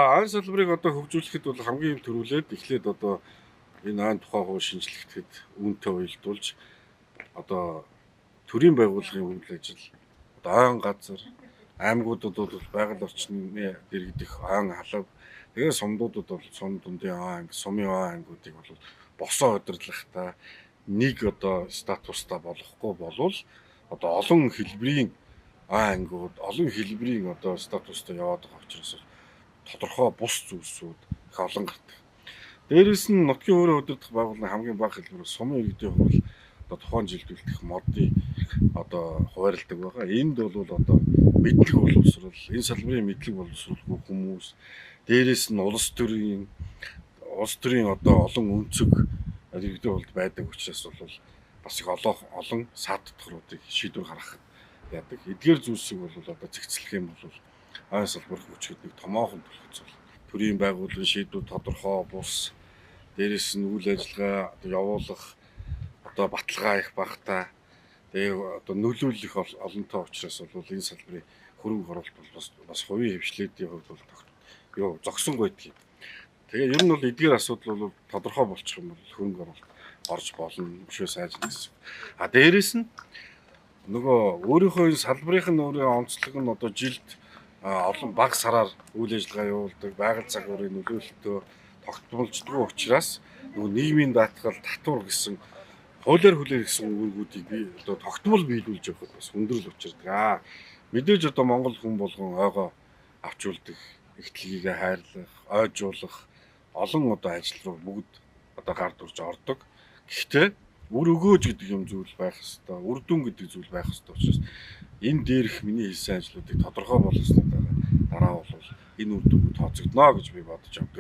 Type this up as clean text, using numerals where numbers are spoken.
Айн салбарыг одоо хөгжүүлэхэд бол хамгийн түрүүлээд эхлээд одоо энэ айн тухай хууль шинжлэхэд үүнтэй уялдуулж одоо төрийн байгууллагын үйл ажил одоо айн газар аймагуудад бол байгаль орчны дэргэдэх айн халав тэгээ сумдуудад бол сум дундын айн сумын аймагуудыг бол босоо удирдлагатай нэг одоо статустай болохгүй болвол одоо олон хэлбэрийн аймагуд олон хэлбэрийн одоо статустай яваад байгаа учраас тодорхой бус зүйлсүүд их олон гардаг. Дээрээс нь нутгийн өөрийн удирдах байгууллагын хамгийн бага хэлбэр сумын иргэдийн хувьд одоо тухайн жилд үлдэх модыг одоо хуваарлдаг байгаа. Энд бол одоо мэдлэг боловсрол, энэ салбарын мэдлэг боловсролгүй хүмүүс, дээрээс нь улс төрийн одоо олон өнцөг иргэдийн хувьд байдаг учраас бол бас их олон саатдахруудыг шийдвэр гаргах яадаг. Эдгээр зүйлсийг бол одоо зэгцлэх юм бол айн салбар хөгжихэд нэг томоохон төлөвлөсөн. Төрийн байгууллагын шийдвэр тодорхой бус, дээрээс нь үйл ажиллагаа явуулах одоо баталгаа их багтаа. Тэгээ одоо нөлөөлөх олонтой учраас бол энэ салбарын хөрөнгө оруулалт бол бас хувийн хвшлүүдийн хувьд бол зогсон байдгийг. Тэгээ ер нь бол эдгээр асуудал бол тодорхой болчих юм бол хөрөнгө оруулалт орж болно, өшөө сайжрах гэсэн. Дээрээс нь нөгөө өөрийнхөө энэ салбарын өөрийн онцлог нь одоо жилд олон бага сараар үйл ажиллагаа явуулдаг, байгаль загварын нөлөөлөлтөө тогтмолждгүй учраас нөгөө нийгмийн даатгал татвар гэсэн хуулиар хүлээх гэсэн үүргүүдийг би одоо тогтмол биелүүлж явахд бас хүндрэл учирдаг. Мэдээж одоо Монгол хүн болгон ойгоо авчулдаг, ихтлгийгээ хайрлах, ойжуулах олон одоо ажил руу бүгд одоо гард урж ордог. Гэхдээ үр өгөөж гэдэг юм зүйл байх ёстой, үр дүн гэдэг зүйл байх ёстой учраас энэ дээрх миний хийсэн ажлуудыг тодорхой болгосны дараа бол энэ үр дүнгүй тооцогдно гэж би бодож байна.